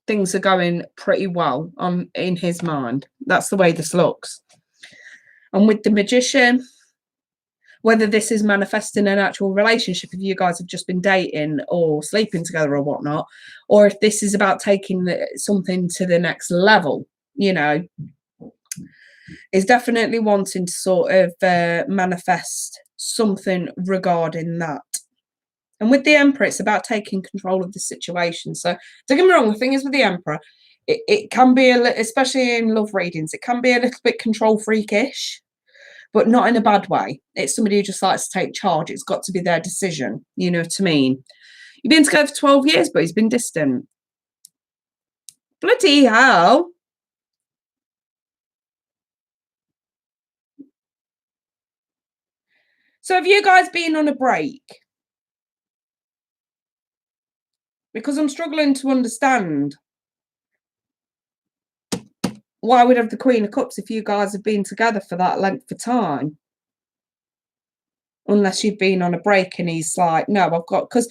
things are going pretty well in his mind. That's the way this looks. And with the Magician, whether this is manifesting an actual relationship, if you guys have just been dating or sleeping together or whatnot, or if this is about taking something to the next level, you know, is definitely wanting to sort of manifest something regarding that. And with the Emperor, it's about taking control of the situation. So don't get me wrong, the thing is with the Emperor, it can be, especially in love readings, it can be a little bit control freakish, but not in a bad way. It's somebody who just likes to take charge. It's got to be their decision. You know what I mean? You've been together for 12 years, but he's been distant. Bloody hell. So have you guys been on a break? Because I'm struggling to understand why we'd have the Queen of Cups if you guys have been together for that length of time. Unless you've been on a break and he's like, no, I've got, because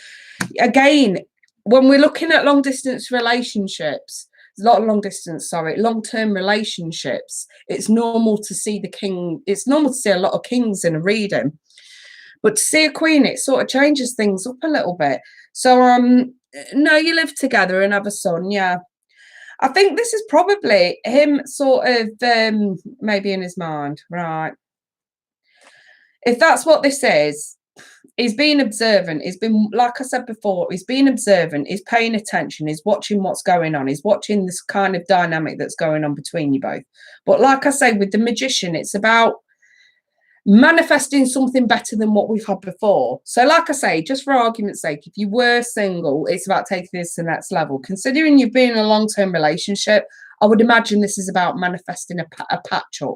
again, when we're looking at long distance relationships, long-term relationships, it's normal to see it's normal to see a lot of kings in a reading. But to see a queen, it sort of changes things up a little bit. So, no, you live together and have a son, yeah. I think this is probably him sort of maybe in his mind, right? If that's what this is, he's been observant. He's been, like I said before, he's been observant. He's paying attention. He's watching what's going on. He's watching this kind of dynamic that's going on between you both. But like I say, with the Magician, it's about manifesting something better than what we've had before. So like I say, just for argument's sake, if you were single, it's about taking this to the next level. Considering you've been in a long-term relationship, I would imagine this is about manifesting a patch up.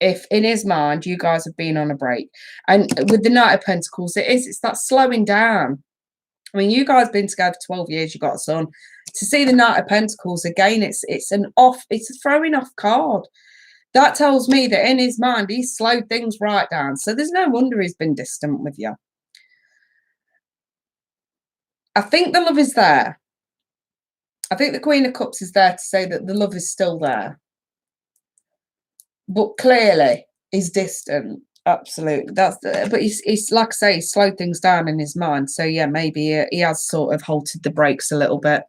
If in his mind you guys have been on a break. And with the Knight of Pentacles, it's that slowing down. I mean, you guys been together for 12 years, you got a son. To see the Knight of Pentacles again, it's a throwing off card. That tells me that in his mind, he's slowed things right down. So there's no wonder he's been distant with you. I think the love is there. I think the Queen of Cups is there to say that the love is still there. But clearly, he's distant. Absolutely. But he's like I say, he's slowed things down in his mind. So yeah, maybe he has sort of halted the brakes a little bit.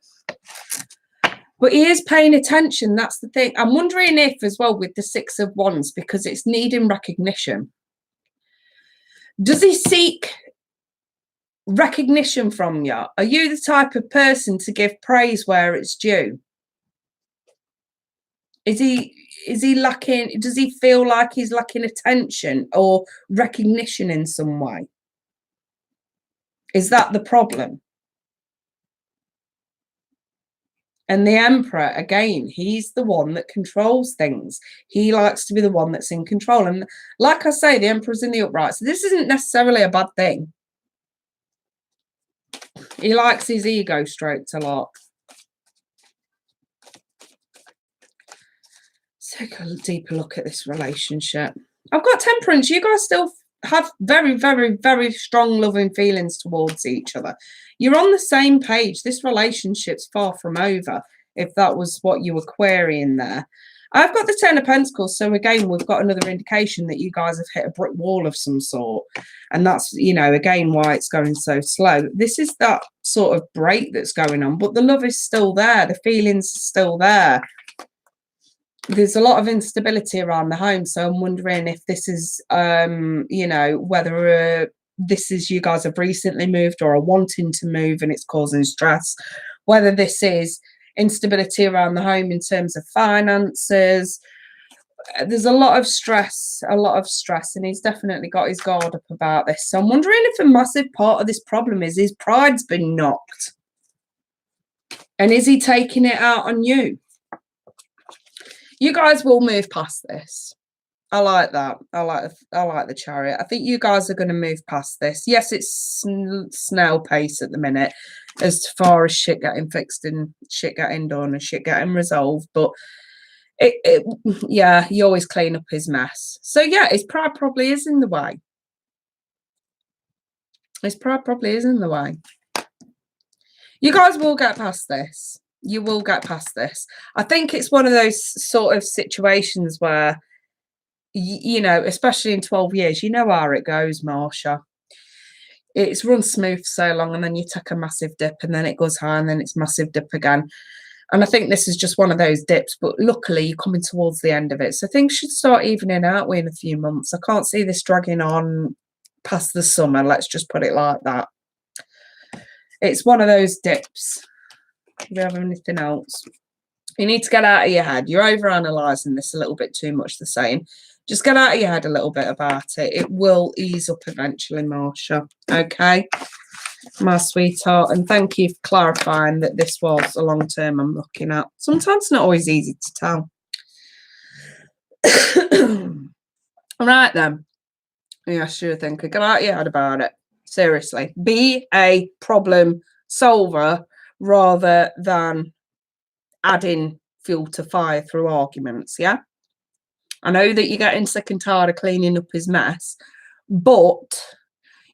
But he is paying attention. That's the thing. I'm wondering if, as well, with the Six of Wands, because it's needing recognition. Does he seek recognition from you? Are you the type of person to give praise where it's due? Is he lacking? Does he feel like he's lacking attention or recognition in some way? Is that the problem? And the Emperor, again, he's the one that controls things. He likes to be the one that's in control. And like I say, the Emperor's in the upright. So this isn't necessarily a bad thing. He likes his ego stroked a lot. Let's take a deeper look at this relationship. I've got Temperance. You guys still have very, very, very strong loving feelings towards each other. You're on the same page. This relationship's far from over, if that was what you were querying there. I've got the Ten of Pentacles. So again, we've got another indication that you guys have hit a brick wall of some sort. And that's, you know, again, why it's going so slow. This is that sort of break that's going on, but the love is still there. The feelings are still there. There's a lot of instability around the home. So I'm wondering if this is, you know, whether this is you guys have recently moved or are wanting to move and it's causing stress, whether this is instability around the home in terms of finances. There's a lot of stress, and he's definitely got his guard up about this. So I'm wondering if a massive part of this problem is his pride's been knocked. And is he taking it out on you? You guys will move past this. I like that. I like the Chariot. I think you guys are going to move past this. Yes, it's snail pace at the minute as far as shit getting fixed and shit getting done and shit getting resolved. But yeah, you always clean up his mess. So yeah, his pride probably is in the way. His pride probably is in the way. You guys will get past this. You will get past this. I think it's one of those sort of situations where you know, especially in 12 years, you know how it goes, Marsha. It's run smooth so long, and then you take a massive dip, and then it goes high, and then it's massive dip again. And I think this is just one of those dips, but luckily you're coming towards the end of it. So things should start evening out within a few months. I can't see this dragging on past the summer. Let's just put it like that. It's one of those dips. Do we have anything else? You need to get out of your head. You're over-analysing this a little bit too much, the saying. Just get out of your head a little bit about it. It will ease up eventually, Marsha. Okay? My sweetheart, and thank you for clarifying that this was a long term I'm looking at. Sometimes it's not always easy to tell. All right then. Yeah, sure think. Get out of your head about it. Seriously. Be a problem solver rather than adding fuel to fire through arguments, yeah? I know that you're getting sick and tired of cleaning up his mess, but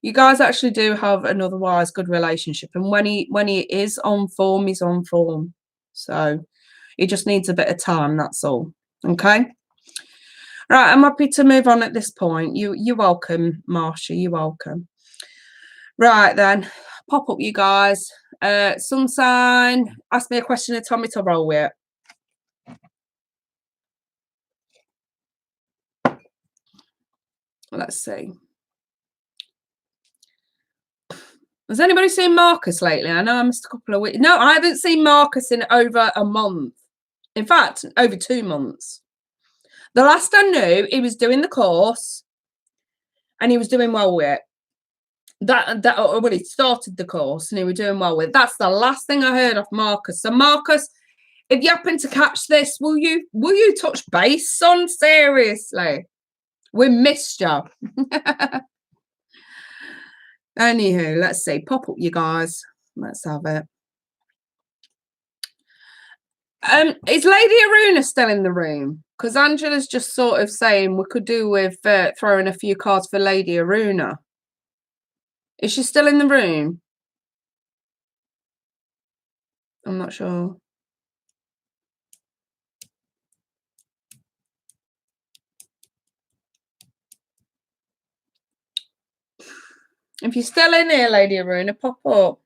you guys actually do have an otherwise good relationship, and when he is on form, he's on form. So he just needs a bit of time, that's all. Okay. Right, I'm happy to move on at this point. You're welcome, Marsha. You're welcome. Right then, pop up, you guys. Sun sign. Ask me a question and tell me to roll with it. Let's see. Has anybody seen Marcus lately? I know I missed a couple of weeks. No, I haven't seen Marcus in over a month. In fact, over 2 months. The last I knew, he was doing the course and he was doing well with it. When he started the course and he was doing well with it. That's the last thing I heard of Marcus. So Marcus, if you happen to catch this, will you touch base, son? Seriously. We missed you. Anywho, let's see. Pop up, you guys. Let's have it. Is Lady Aruna still in the room? Because Angela's just sort of saying we could do with throwing a few cards for Lady Aruna. Is she still in the room? I'm not sure. If you're still in here, Lady Aruna, pop up.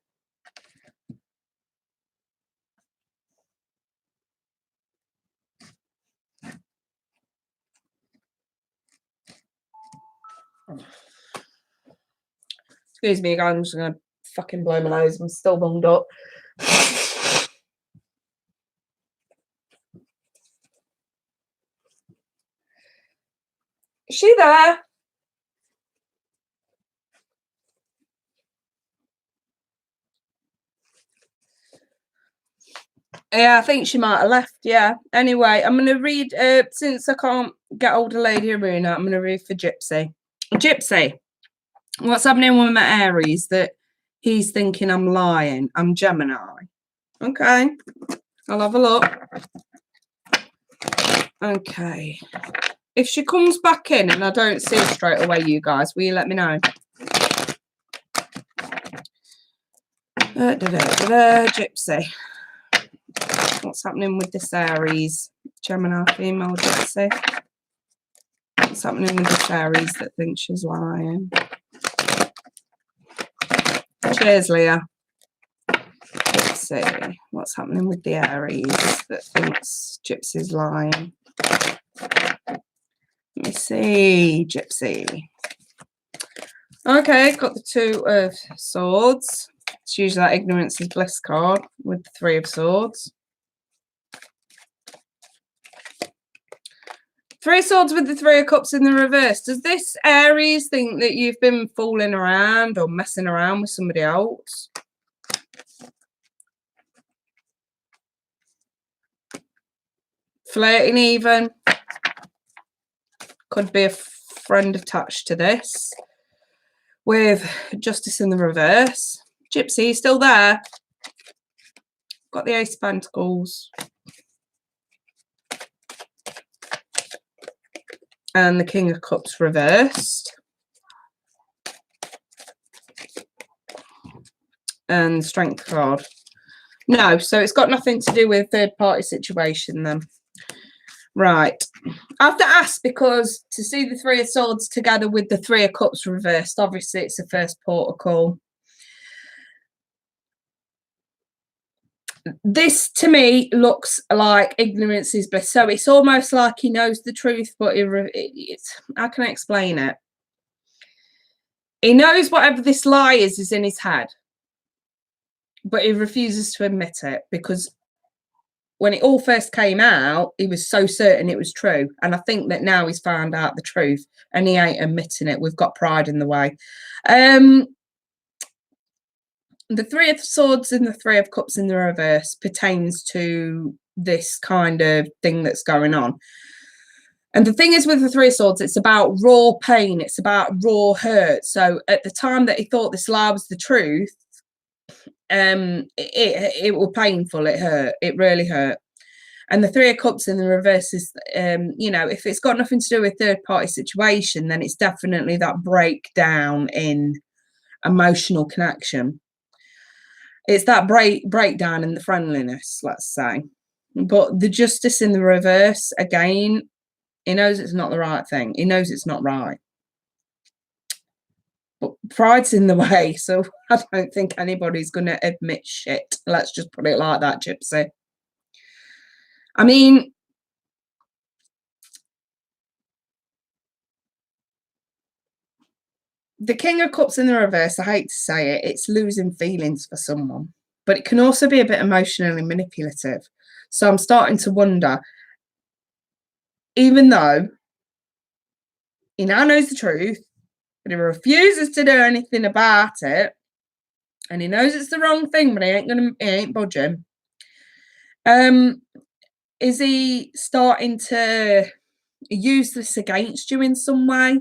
Excuse me, guys. I'm just going to fucking blow my nose. I'm still bunged up. Is she there? Yeah, I think she might have left. Yeah. Anyway, I'm going to read, since I can't get hold of Lady Aruna, I'm going to read for Gypsy. Gypsy, what's happening with my Aries that he's thinking I'm lying? I'm Gemini. Okay. I'll have a look. Okay. If she comes back in and I don't see her straight away, you guys, will you let me know? Gypsy. What's happening with this Aries? Gemini female Gypsy. What's happening with this Aries that thinks she's lying? Cheers, Leah. Let's see. What's happening with the Aries that thinks Gypsy's lying? Let me see, Gypsy. Okay, got the 2 of Swords. It's usually that Ignorance is Bliss card with the 3 of Swords. 3 of Swords with the 3 of Cups in the reverse. Does this Aries think that you've been fooling around or messing around with somebody else? Flirting even. Could be a friend attached to this. With Justice in the reverse. Gypsy, still there? Got the Ace of Pentacles. And the King of Cups reversed. And Strength card. No, so it's got nothing to do with third party situation then. Right. I have to ask because to see the Three of Swords together with the Three of Cups reversed, obviously it's the first protocol. This to me looks like ignorance is bliss. So it's almost like he knows the truth, but how can I explain it? He knows whatever this lie is in his head, but he refuses to admit it because when it all first came out, he was so certain it was true. And I think that now he's found out the truth and he ain't admitting it. We've got pride in the way. The Three of Swords and the Three of Cups in the reverse pertains to this kind of thing that's going on. And the thing is with the Three of Swords, it's about raw pain. It's about raw hurt. So at the time that he thought this lie was the truth, it was painful. It hurt. It really hurt. And the Three of Cups in the reverse is, if it's got nothing to do with third party situation, then it's definitely that breakdown in emotional connection. It's that breakdown in the friendliness, let's say. But the Justice in the reverse, again, he knows it's not the right thing. He knows it's not right. But pride's in the way, so I don't think anybody's going to admit shit. Let's just put it like that, Gypsy. I mean, the King of Cups in the reverse, I hate to say it, it's losing feelings for someone. But it can also be a bit emotionally manipulative. So I'm starting to wonder, even though he now knows the truth, but he refuses to do anything about it, and he knows it's the wrong thing, but he ain't budging. Is he starting to use this against you in some way?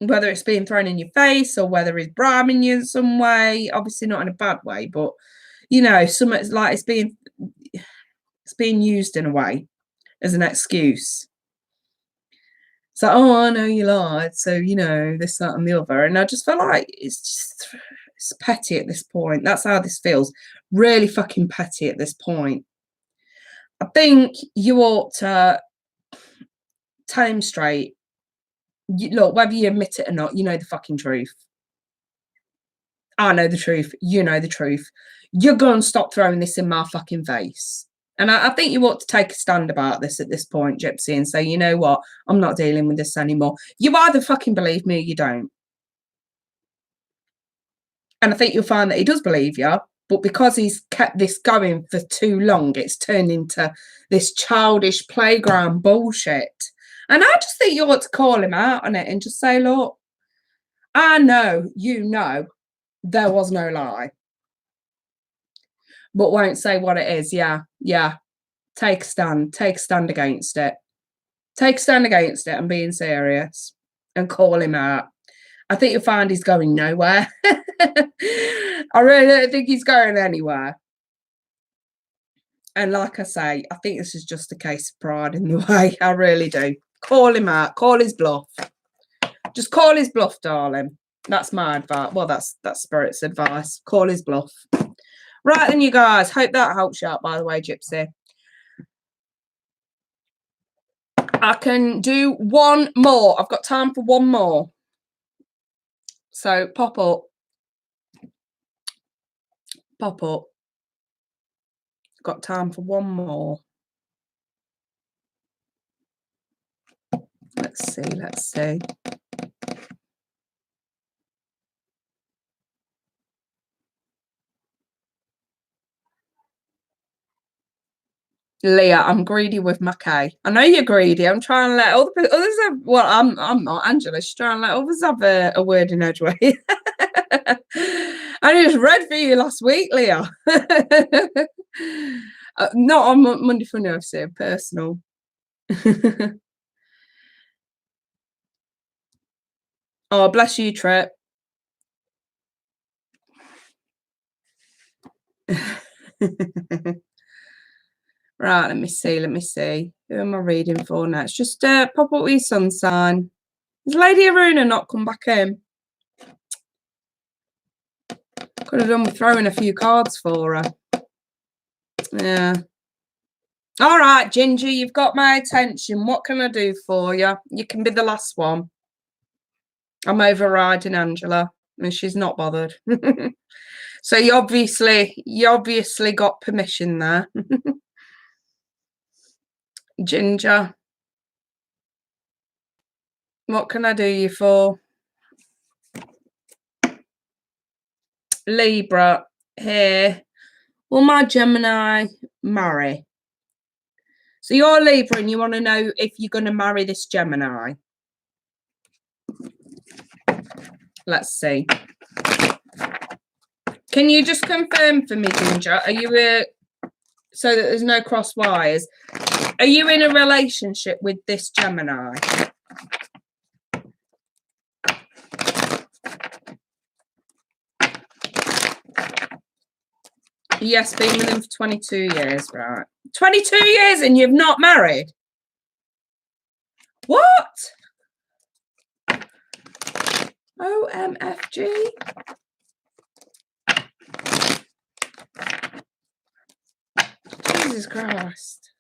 Whether it's being thrown in your face or whether he's bribing you in some way, obviously not in a bad way, but something like it's being used in a way as an excuse. So, I know you lied, so this, that, and the other. And I just feel like it's petty at this point. That's how this feels. Really fucking petty at this point. I think you ought to tell him straight. Look, whether you admit it or not, you know the fucking truth. I know the truth. You know the truth. You're going to stop throwing this in my fucking face. And I think you ought to take a stand about this at this point, Gypsy, and say, you know what? I'm not dealing with this anymore. You either fucking believe me or you don't. And I think you'll find that he does believe you, but because he's kept this going for too long, it's turned into this childish playground bullshit. And I just think you ought to call him out on it and just say, look, I know there was no lie, but won't say what it is. Yeah. Take a stand against it. Take a stand against it and being serious and call him out. I think you'll find he's going nowhere. I really don't think he's going anywhere. And like I say, I think this is just a case of pride in the way. I really do. Call him out. Call his bluff. Just call his bluff, darling. That's my advice. Well, that's Spirit's advice. Call his bluff. Right then, you guys. Hope that helps you out, by the way, Gypsy. I can do one more. I've got time for one more. So pop up. Pop up. Got time for one more. Let's see. Leah, I'm greedy with my K. I know you're greedy. I'm trying to let others have. Well, I'm not. Angela. She's trying to let others have a word in edgeway. I just read for you last week, Leah. Not on Monday Funday, I've said personal. Oh, bless you, Trip. Right, let me see. Who am I reading for next? Just pop up with your sun sign. Has Lady Aruna not come back in? Could have done with throwing a few cards for her. Yeah. All right, Ginger, you've got my attention. What can I do for you? You can be the last one. I'm overriding Angela, and she's not bothered. So you obviously got permission there. Ginger, what can I do you for? Libra, here. Will my Gemini marry? So you're Libra and you want to know if you're going to marry this Gemini. Let's see. Can you just confirm for me, Ginger? Are you so that there's no cross wires? Are you in a relationship with this Gemini? Yes, been with him for 22 years, right? 22 years and you've not married? What? OMFG? Jesus Christ.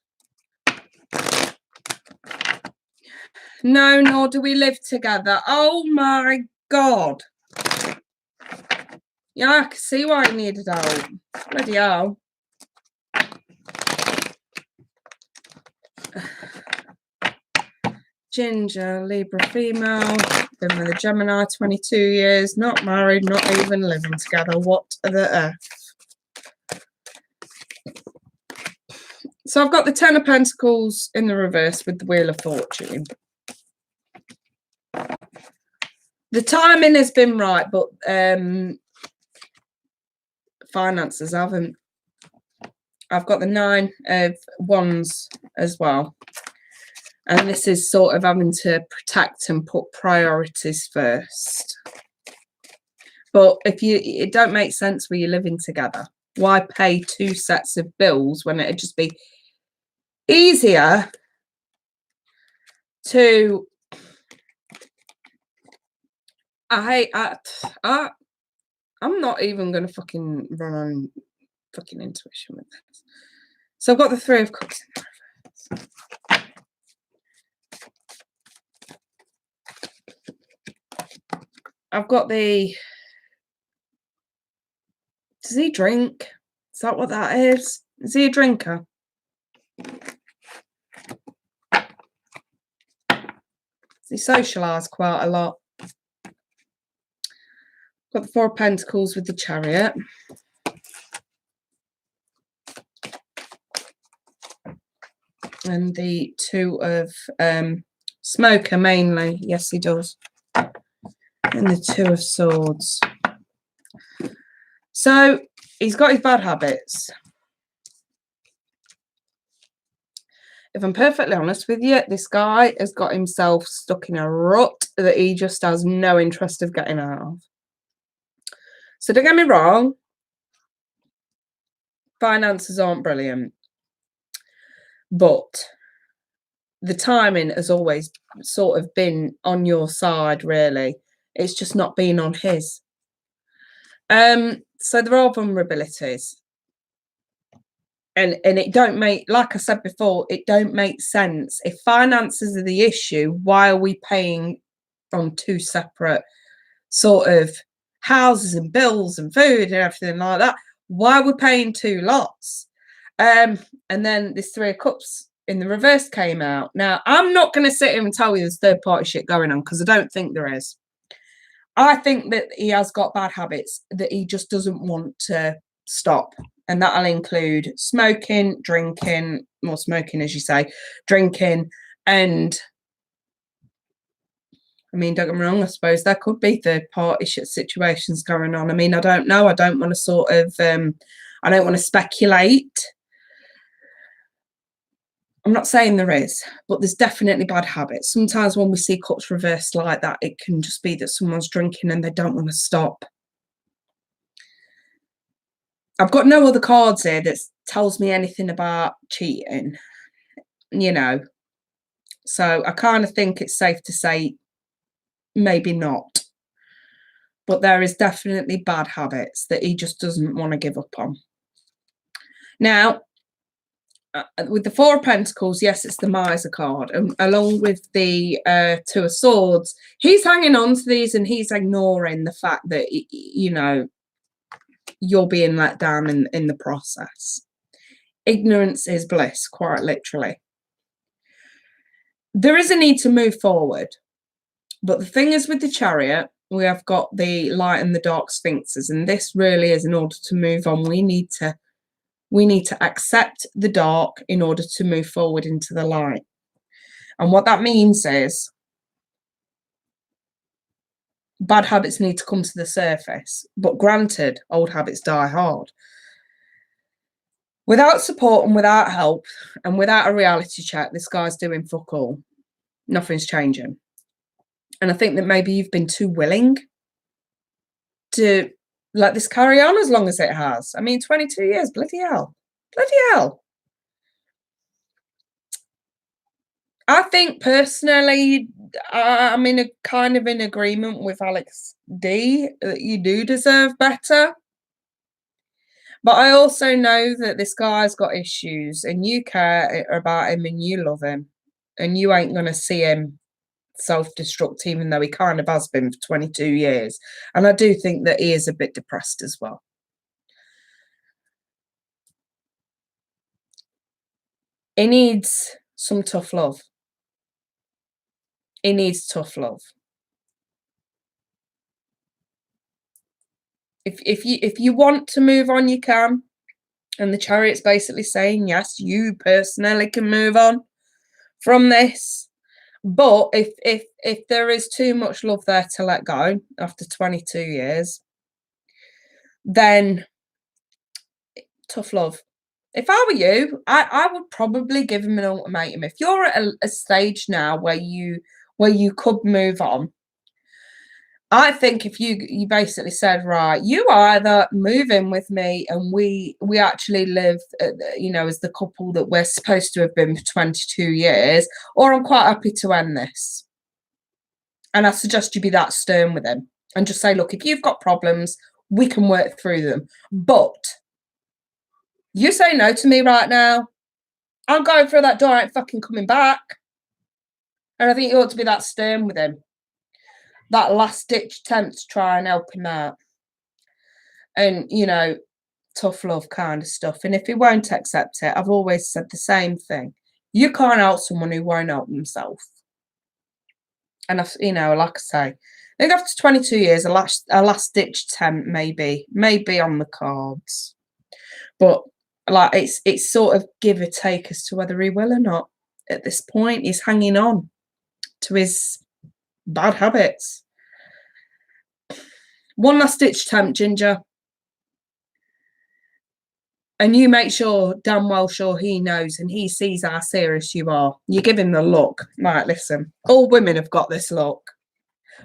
No, nor do we live together. Oh my God. Yeah, I can see why I needed help. Bloody hell. Ginger, Libra female, been with a Gemini 22 years, not married, not even living together. What the F? So I've got the 10 of Pentacles in the reverse with the Wheel of Fortune. The timing has been right, but finances haven't. I've got the 9 of Wands as well. And this is sort of having to protect and put priorities first. But if it don't make sense where you're living together. Why pay 2 sets of bills when it'd just be easier to... I'm not even going to fucking run on fucking intuition with this. So I've got the 3 of Cups in reverse. I've got the... Does he drink? Is that what that is? Is he a drinker? Does he socialise quite a lot? Got the 4 of Pentacles with the Chariot. And the 2 of Smoker mainly. Yes, he does. And the 2 of Swords. So he's got his bad habits. If I'm perfectly honest with you, this guy has got himself stuck in a rut that he just has no interest of getting out of. So don't get me wrong, finances aren't brilliant, but the timing has always sort of been on your side, really. It's just not been on his. So there are vulnerabilities. And it don't make, like I said before, it don't make sense. If finances are the issue, why are we paying on 2 separate sort of houses and bills and food and everything like that? Why are we paying 2 lots? And then this 3 of Cups in the reverse came out. Now, I'm not going to sit here and tell you there's third-party shit going on because I don't think there is. I think that he has got bad habits that he just doesn't want to stop. And that'll include smoking, drinking, more smoking, as you say, drinking. And I mean, don't get me wrong, I suppose there could be third-party situations going on. I mean, I don't know. I don't want to sort of, I don't want to speculate. I'm not saying there is, but there's definitely bad habits. Sometimes when we see cups reversed like that, it can just be that someone's drinking and they don't want to stop. I've got no other cards here that tells me anything about cheating, you know. So I kind of think it's safe to say maybe not. But there is definitely bad habits that he just doesn't want to give up on. Now, with the Four of Pentacles, yes, it's the Miser card, and along with the Two of Swords, he's hanging on to these and he's ignoring the fact that, you know, you're being let down in the process. Ignorance is bliss, quite literally. There is a need to move forward, but the thing is, with the Chariot, we have got the light and the dark sphinxes, and this really is, in order to move on, we need to accept the dark in order to move forward into the light. And what that means is bad habits need to come to the surface, but granted, old habits die hard. Without support and without help and without a reality check, this guy's doing fuck all. Nothing's changing. And I think that maybe you've been too willing to let this carry on as long as it has. I mean, 22 years, bloody hell. Bloody hell. I think personally, I'm in a kind of in agreement with Alex D that you do deserve better. But I also know that this guy's got issues and you care about him and you love him. And you ain't going to see him self-destruct, even though he kind of has been for 22 years. And I do think that he is a bit depressed as well. He needs some tough love. He needs tough love. If you want to move on, you can. And the Chariot's basically saying, yes, you personally can move on from this. But if there is too much love there to let go after 22 years, then tough love. If I were you, I would probably give him an ultimatum. If you're at a stage now where you could move on, I think if you basically said, right, you either move in with me and we actually live, you know, as the couple that we're supposed to have been for 22 years, or I'm quite happy to end this. And I suggest you be that stern with him and just say, look, if you've got problems, we can work through them. But you say no to me right now, I'm going through that door, I ain't fucking coming back. And I think you ought to be that stern with him. That last-ditch attempt to try and help him out. And, you know, tough love kind of stuff. And if he won't accept it, I've always said the same thing. You can't help someone who won't help themselves. And, you know, like I say, I think after 22 years, a last-ditch attempt may be on the cards. But, like, it's sort of give or take as to whether he will or not. At this point, he's hanging on to his bad habits. One last ditch attempt, Ginger. And you make sure, damn well sure he knows and he sees how serious you are. You give him the look. Right, listen, all women have got this look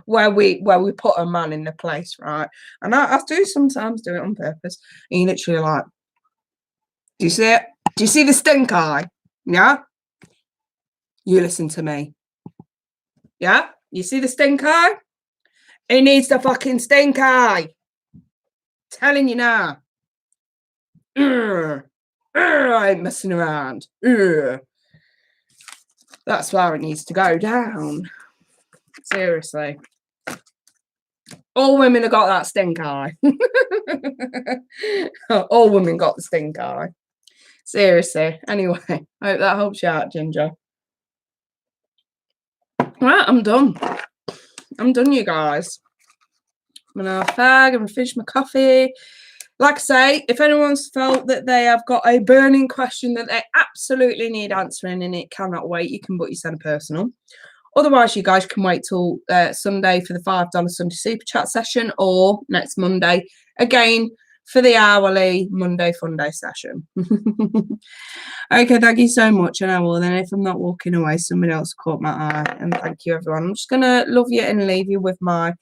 where we put a man in the place, right? And I do sometimes do it on purpose. And you literally like, do you see it? Do you see the stink eye? Yeah? You listen to me. Yeah? You see the stink eye? He needs the fucking stink eye. Telling you now. I ain't messing around. That's where it needs to go down. Seriously. All women have got that stink eye. All women got the stink eye. Seriously. Anyway, I hope that helps you out, Ginger. Right, I'm done. I'm done, you guys. I'm gonna fag and finish my coffee. Like I say, if anyone's felt that they have got a burning question that they absolutely need answering and it cannot wait, you can book yourself a personal. Otherwise, you guys can wait till Sunday for the $5 Sunday Super Chat session, or next Monday again for the hourly Monday Funday session. Okay, thank you so much. And I will then, if I'm not walking away, somebody else caught my eye. And thank you, everyone. I'm just going to love you and leave you with my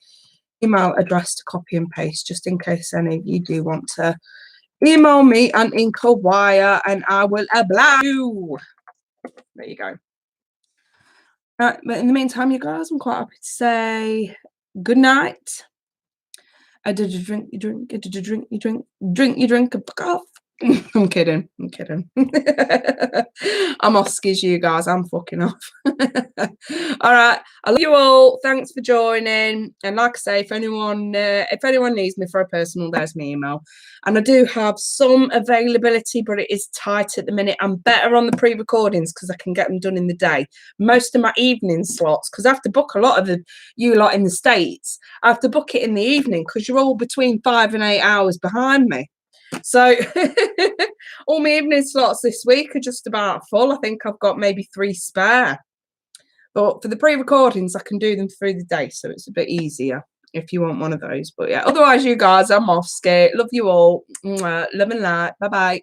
email address to copy and paste, just in case any of you do want to email me and inquire, and I will oblige you. There you go. Right, but in the meantime, you guys, I'm quite happy to say good night. I did you drink, you drink, I did you drink, you drink, drink, you drink, and fuck off. I'm kidding. I'm kidding. I'm off skis, you guys. I'm fucking off. All right. I love you all. Thanks for joining. And like I say, if anyone needs me for a personal, there's my email. And I do have some availability, but it is tight at the minute. I'm better on the pre-recordings because I can get them done in the day. Most of my evening slots, because I have to book a lot of you lot in the States. I have to book it in the evening because you're all between 5 and 8 hours behind me. So all my evening slots this week are just about full. I think I've got maybe 3 spare. But for the pre-recordings, I can do them through the day. So it's a bit easier if you want one of those. But yeah, otherwise, you guys, I'm off skate. Love you all. Love and light. Bye-bye.